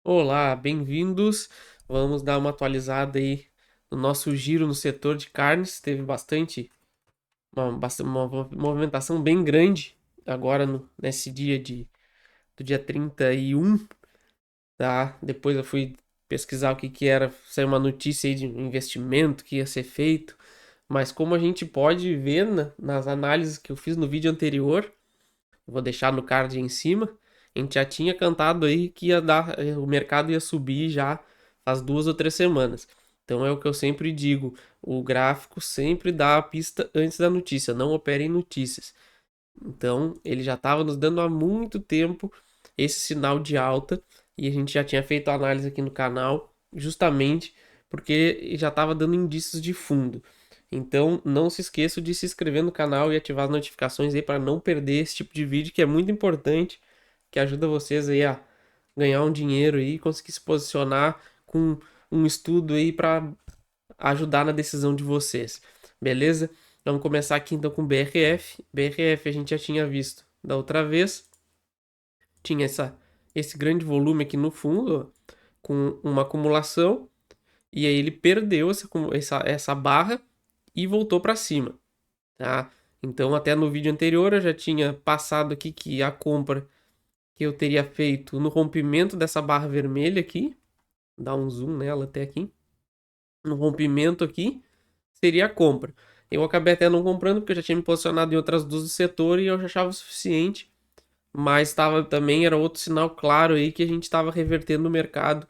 Olá, bem-vindos. Vamos dar uma atualizada aí no nosso giro no setor de carnes. Teve uma movimentação bem grande agora nesse do dia 31, tá? Depois eu fui pesquisar o que que era, saiu uma notícia aí de um investimento que ia ser feito. Mas como a gente pode ver nas análises que eu fiz no vídeo anterior, eu vou deixar no card aí em cima. A gente já tinha cantado aí que o mercado ia subir já faz 2 ou 3 semanas. Então é o que eu sempre digo, o gráfico sempre dá a pista antes da notícia, não opere em notícias. Então ele já estava nos dando há muito tempo esse sinal de alta e a gente já tinha feito a análise aqui no canal, justamente porque já estava dando indícios de fundo. Então não se esqueça de se inscrever no canal e ativar as notificações aí para não perder esse tipo de vídeo que é muito importante, que ajuda vocês aí a ganhar um dinheiro aí e conseguir se posicionar com um estudo aí para ajudar na decisão de vocês. Beleza? Vamos começar aqui então com BRF. BRF a gente já tinha visto da outra vez. Tinha esse grande volume aqui no fundo, ó, com uma acumulação. E aí ele perdeu essa barra e voltou para cima, tá? Então até no vídeo anterior eu já tinha passado aqui que a compra que eu teria feito no rompimento dessa barra vermelha aqui, dá um zoom nela até aqui, no rompimento aqui, seria a compra. Eu acabei até não comprando porque eu já tinha me posicionado em outras duas do setor e eu já achava o suficiente, mas também era outro sinal claro aí que a gente estava revertendo o mercado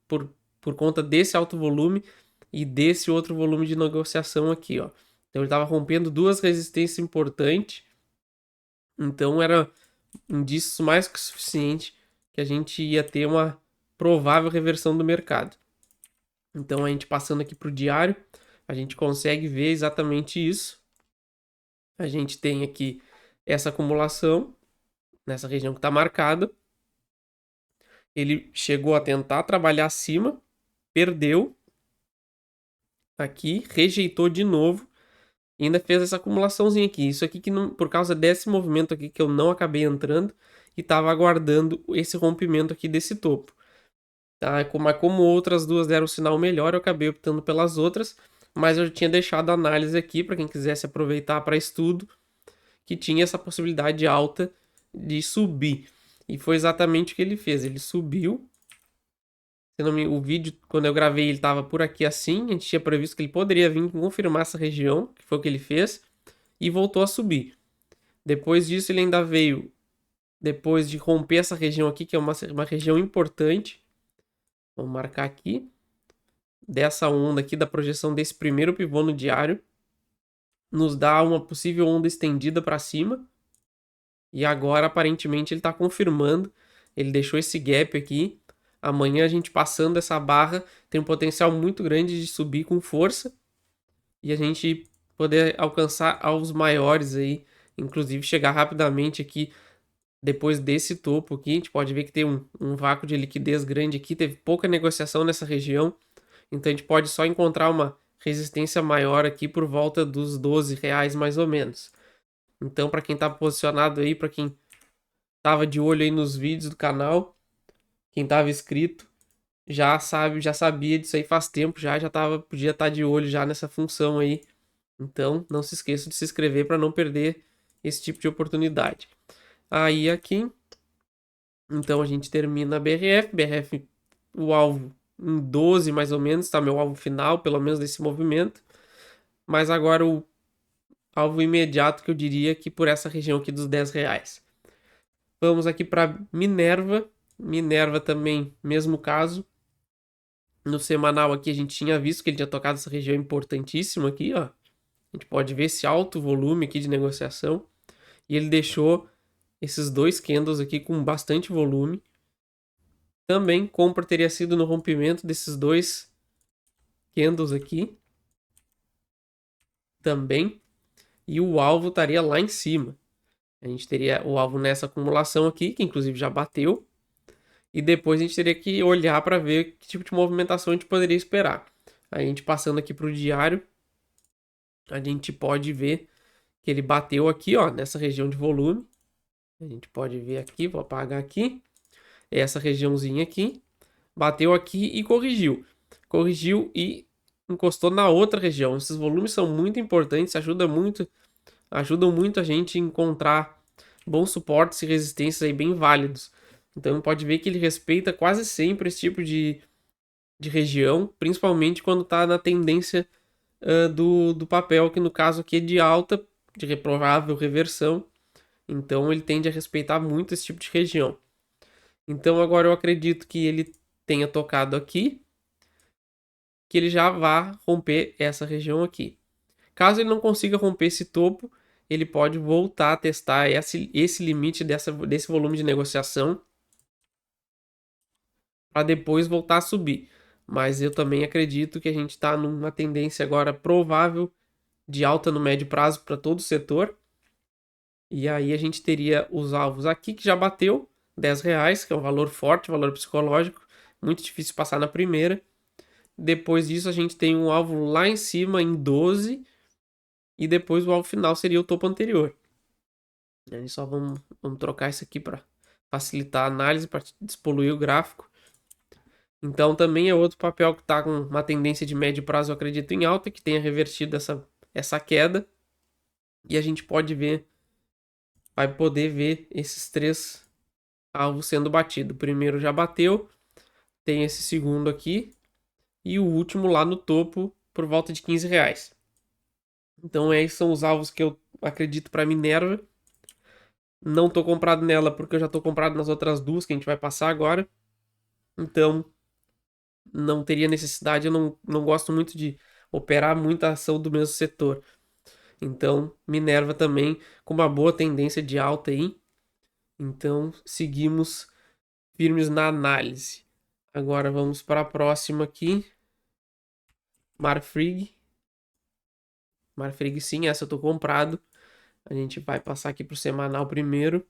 por, por conta desse alto volume e desse outro volume de negociação aqui, ó. Então ele estava rompendo duas resistências importantes, então era indícios mais que suficiente que a gente ia ter uma provável reversão do mercado. Então a gente passando aqui para o diário, a gente consegue ver exatamente isso. A gente tem aqui essa acumulação nessa região que está marcada. Ele chegou a tentar trabalhar acima, perdeu aqui, rejeitou de novo e ainda fez essa acumulaçãozinha aqui. Isso aqui que não, por causa desse movimento aqui que eu não acabei entrando e estava aguardando esse rompimento aqui desse topo. Tá? Mas como outras duas deram um sinal melhor, eu acabei optando pelas outras, mas eu tinha deixado a análise aqui para quem quisesse aproveitar para estudo, que tinha essa possibilidade alta de subir. E foi exatamente o que ele fez. Ele subiu. O vídeo, quando eu gravei, ele estava por aqui assim. A gente tinha previsto que ele poderia vir confirmar essa região, que foi o que ele fez, e voltou a subir. Depois disso, ele ainda veio, depois de romper essa região aqui, que é uma região importante. Vamos marcar aqui. Dessa onda aqui, da projeção desse primeiro pivô no diário, nos dá uma possível onda estendida para cima. E agora, aparentemente, ele está confirmando. Ele deixou esse gap aqui. Amanhã, a gente passando essa barra, tem um potencial muito grande de subir com força. E a gente poder alcançar aos maiores aí. Inclusive, chegar rapidamente aqui, depois desse topo aqui. A gente pode ver que tem um vácuo de liquidez grande aqui. Teve pouca negociação nessa região. Então, a gente pode só encontrar uma resistência maior aqui por volta dos R$ 12 mais ou menos. Então, para quem está posicionado aí, para quem tava de olho aí nos vídeos do canal, quem tava inscrito, já sabe, já sabia disso aí faz tempo, podia estar de olho já nessa função aí. Então, não se esqueça de se inscrever para não perder esse tipo de oportunidade. Aí aqui, então a gente termina a BRF, o alvo em 12 mais ou menos, tá meu alvo final, pelo menos desse movimento. Mas agora o alvo imediato que eu diria que por essa região aqui dos R$ 10. Vamos aqui para Minerva. Minerva também, mesmo caso. No semanal aqui a gente tinha visto que ele tinha tocado essa região importantíssima aqui, ó. A gente pode ver esse alto volume aqui de negociação. E ele deixou esses dois candles aqui com bastante volume. Também compra teria sido no rompimento desses dois candles aqui. Também. E o alvo estaria lá em cima. A gente teria o alvo nessa acumulação aqui, que inclusive já bateu. E depois a gente teria que olhar para ver que tipo de movimentação a gente poderia esperar. A gente passando aqui para o diário, a gente pode ver que ele bateu aqui, ó, nessa região de volume. A gente pode ver aqui, vou apagar aqui, essa regiãozinha aqui. bateu aqui e corrigiu. Corrigiu e encostou na outra região. Esses volumes são muito importantes, ajudam muito a gente a encontrar bons suportes e resistências aí bem válidos. Então pode ver que ele respeita quase sempre esse tipo de região, principalmente quando está na tendência do papel, que no caso aqui é de alta, de reprovável reversão. Então ele tende a respeitar muito esse tipo de região. Então agora eu acredito que ele tenha tocado aqui, que ele já vá romper essa região aqui. Caso ele não consiga romper esse topo, ele pode voltar a testar esse limite desse volume de negociação para depois voltar a subir. Mas eu também acredito que a gente está numa tendência agora provável de alta no médio prazo para todo o setor. E aí a gente teria os alvos aqui que já bateu R$ 10, que é um valor forte, valor psicológico, muito difícil passar na primeira. Depois disso a gente tem um alvo lá em cima em 12 e depois o alvo final seria o topo anterior. Aí só vamos trocar isso aqui para facilitar a análise, para despoluir o gráfico. Então também é outro papel que está com uma tendência de médio prazo, eu acredito, em alta, que tenha revertido essa queda. E a gente vai poder ver esses três alvos sendo batidos. O primeiro já bateu, tem esse segundo aqui e o último lá no topo por volta de R$ 15. Então esses são os alvos que eu acredito para Minerva. Não estou comprado nela porque eu já estou comprado nas outras duas que a gente vai passar agora. Então não teria necessidade, eu não gosto muito de operar muita ação do mesmo setor. Então, Minerva também com uma boa tendência de alta aí. Então, seguimos firmes na análise. Agora vamos para a próxima aqui. Marfrig. Marfrig sim, essa eu tô comprado. A gente vai passar aqui para o semanal primeiro.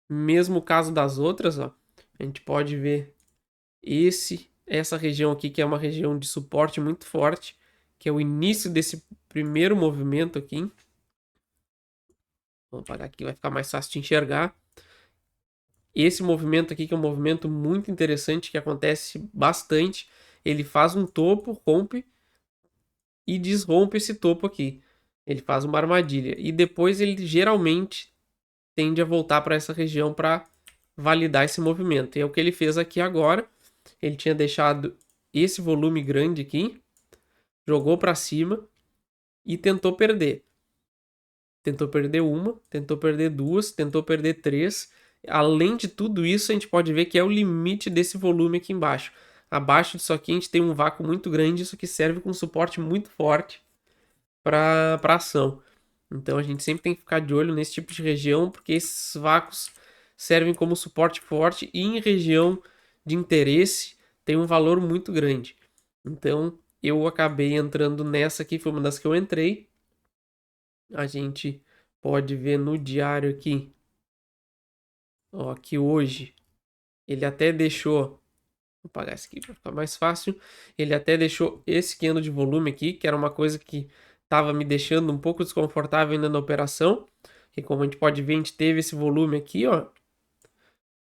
Mesmo caso das outras, ó. A gente pode ver essa região aqui, que é uma região de suporte muito forte, que é o início desse primeiro movimento aqui. Vamos apagar aqui, vai ficar mais fácil de enxergar. Esse movimento aqui, que é um movimento muito interessante, que acontece bastante. Ele faz um topo, rompe e desrompe esse topo aqui. Ele faz uma armadilha. E depois ele geralmente tende a voltar para essa região para validar esse movimento. E é o que ele fez aqui agora. Ele tinha deixado esse volume grande aqui, jogou para cima e tentou perder. Tentou perder uma, tentou perder duas, tentou perder três. Além de tudo isso, a gente pode ver que é o limite desse volume aqui embaixo. Abaixo disso aqui a gente tem um vácuo muito grande, isso aqui serve com suporte muito forte para ação. Então a gente sempre tem que ficar de olho nesse tipo de região, porque esses vácuos servem como suporte forte e em região de interesse tem um valor muito grande. Então eu acabei entrando nessa aqui, foi uma das que eu entrei. A gente pode ver no diário aqui, ó, que hoje ele até deixou, vou apagar isso aqui para ficar mais fácil, ele até deixou esse candle de volume aqui, que era uma coisa que estava me deixando um pouco desconfortável ainda na operação, que como a gente pode ver, a gente teve esse volume aqui, ó,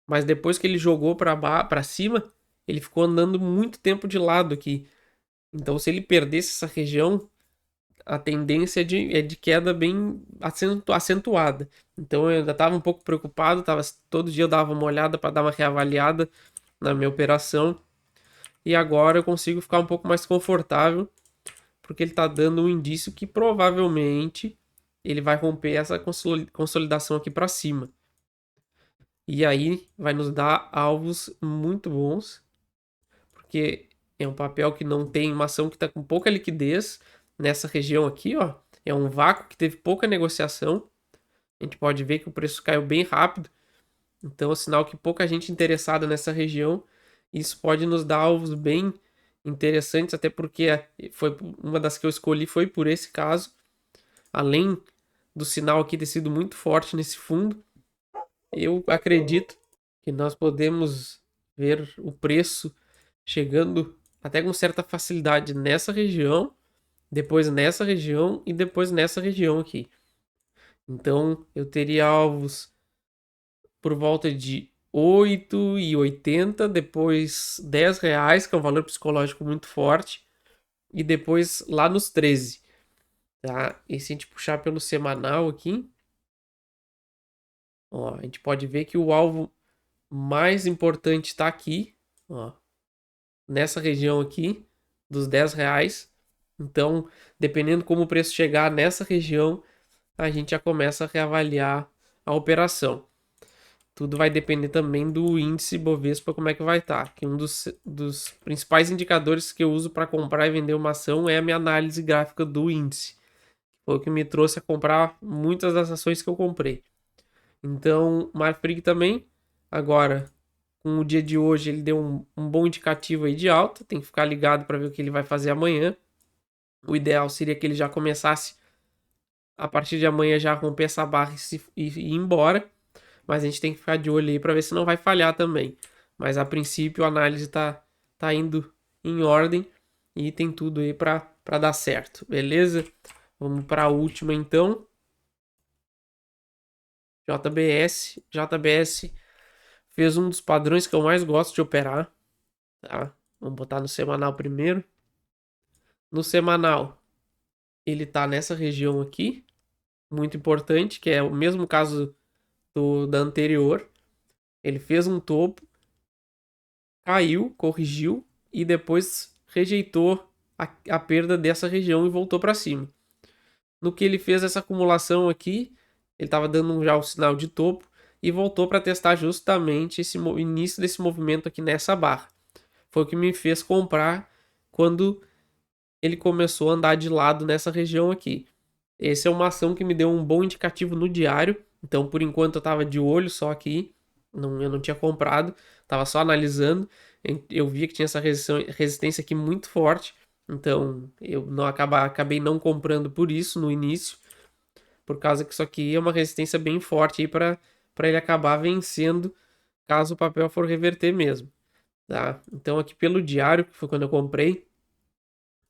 mas depois que ele jogou para cima, ele ficou andando muito tempo de lado aqui. Então se ele perdesse essa região, a tendência é de queda bem acentuada. Então eu ainda estava um pouco preocupado, todo dia eu dava uma olhada para dar uma reavaliada na minha operação. E agora eu consigo ficar um pouco mais confortável, porque ele está dando um indício que provavelmente ele vai romper essa consolidação aqui para cima. E aí vai nos dar alvos muito bons, porque é um papel que não tem uma ação que está com pouca liquidez nessa região aqui, ó. É um vácuo que teve pouca negociação. A gente pode ver que o preço caiu bem rápido. Então é sinal que pouca gente interessada nessa região. Isso pode nos dar alvos bem interessantes, até porque foi uma das que eu escolhi foi por esse caso. Além do sinal aqui ter sido muito forte nesse fundo, eu acredito que nós podemos ver o preço chegando até com certa facilidade nessa região, depois nessa região e depois nessa região aqui. Então eu teria alvos por volta de 8,80, depois R$ 10, que é um valor psicológico muito forte, e depois lá nos 13, tá? E se a gente puxar pelo semanal aqui, ó, a gente pode ver que o alvo mais importante está aqui, ó, nessa região aqui, dos R$ 10. Então, dependendo como o preço chegar nessa região, a gente já começa a reavaliar a operação. Tudo vai depender também do índice Bovespa, como é que vai estar. Que um dos principais indicadores que eu uso para comprar e vender uma ação é a minha análise gráfica do índice. Foi o que me trouxe a comprar muitas das ações que eu comprei. Então, Marfrig também, agora, com o dia de hoje, ele deu um bom indicativo aí de alta. Tem que ficar ligado para ver o que ele vai fazer amanhã. O ideal seria que ele já começasse, a partir de amanhã, já romper essa barra e ir embora. Mas a gente tem que ficar de olho aí para ver se não vai falhar também. Mas a princípio a análise tá indo em ordem e tem tudo aí para dar certo, beleza? Vamos para a última então. JBS fez um dos padrões que eu mais gosto de operar, tá? Vamos botar no semanal primeiro. No semanal, ele tá nessa região aqui, muito importante, que é o mesmo caso da anterior. Ele fez um topo, caiu, corrigiu e depois rejeitou a perda dessa região e voltou para cima. No que ele fez essa acumulação aqui, ele estava dando já o sinal de topo e voltou para testar justamente esse início desse movimento aqui nessa barra. Foi o que me fez comprar quando ele começou a andar de lado nessa região aqui. Essa é uma ação que me deu um bom indicativo no diário. Então, por enquanto, eu estava de olho só aqui. Eu não tinha comprado. Estava só analisando. Eu via que tinha essa resistência aqui muito forte. Então, eu não acabei não comprando por isso no início. Por causa que isso aqui é uma resistência bem forte aí para ele acabar vencendo caso o papel for reverter mesmo. Tá? Então, aqui pelo diário, que foi quando eu comprei,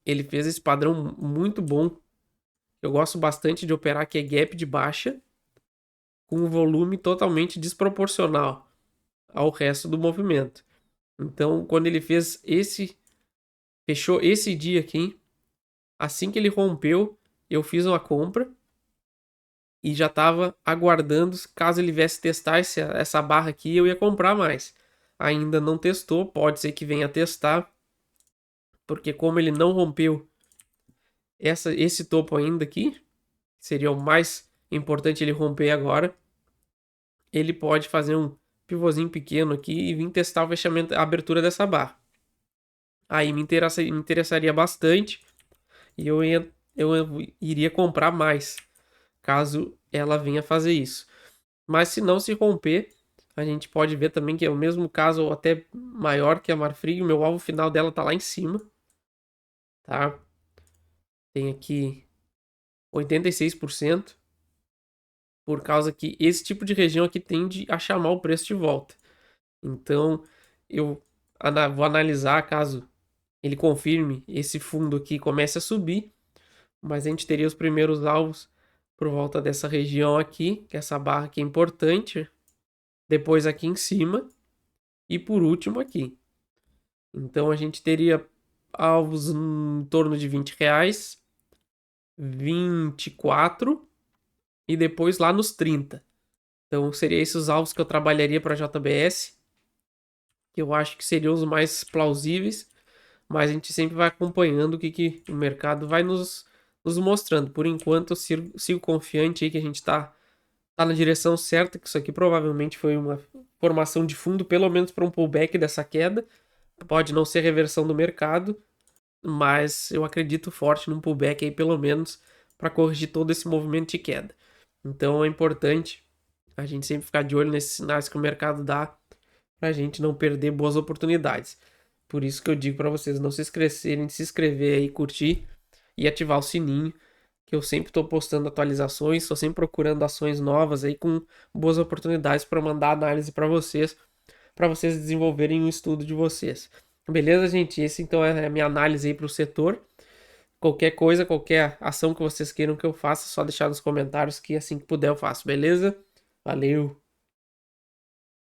ele fez esse padrão muito bom. Eu gosto bastante de operar que é gap de baixa com um volume totalmente desproporcional ao resto do movimento. Então, quando ele fechou esse dia aqui, assim que ele rompeu, eu fiz uma compra e já estava aguardando, caso ele viesse testar essa barra aqui, eu ia comprar mais. Ainda não testou, pode ser que venha testar, porque como ele não rompeu esse topo ainda aqui, seria o mais importante ele romper agora, ele pode fazer um pivôzinho pequeno aqui e vir testar o fechamento, a abertura dessa barra. Aí me interessaria bastante e eu iria comprar mais, caso ela venha fazer isso. Mas se não se romper, a gente pode ver também que é o mesmo caso, ou até maior que a Marfrig. O meu alvo final dela tá lá em cima, tá? Tem aqui 86%, por causa que esse tipo de região aqui tende a chamar o preço de volta. Então, eu vou analisar caso ele confirme esse fundo aqui comece a subir, mas a gente teria os primeiros alvos por volta dessa região aqui, que essa barra aqui é importante, depois aqui em cima e por último aqui. Então a gente teria alvos em torno de R$ 20, 24 e depois lá nos 30. Então seriam esses os alvos que eu trabalharia para a JBS, que eu acho que seriam os mais plausíveis, mas a gente sempre vai acompanhando o que o mercado vai nos mostrando. Por enquanto eu sigo confiante aí que a gente tá na direção certa, que isso aqui provavelmente foi uma formação de fundo, pelo menos para um pullback dessa queda. Pode não ser reversão do mercado, mas eu acredito forte num pullback aí, pelo menos, para corrigir todo esse movimento de queda. Então é importante a gente sempre ficar de olho nesses sinais que o mercado dá, para a gente não perder boas oportunidades. Por isso que eu digo para vocês não se esquecerem de se inscrever aí, curtir e ativar o sininho, que eu sempre estou postando atualizações, estou sempre procurando ações novas aí com boas oportunidades para mandar análise para vocês desenvolverem o estudo de vocês. Beleza, gente? Esse então é a minha análise aí para o setor. Qualquer coisa, qualquer ação que vocês queiram que eu faça, é só deixar nos comentários que assim que puder eu faço, beleza? Valeu!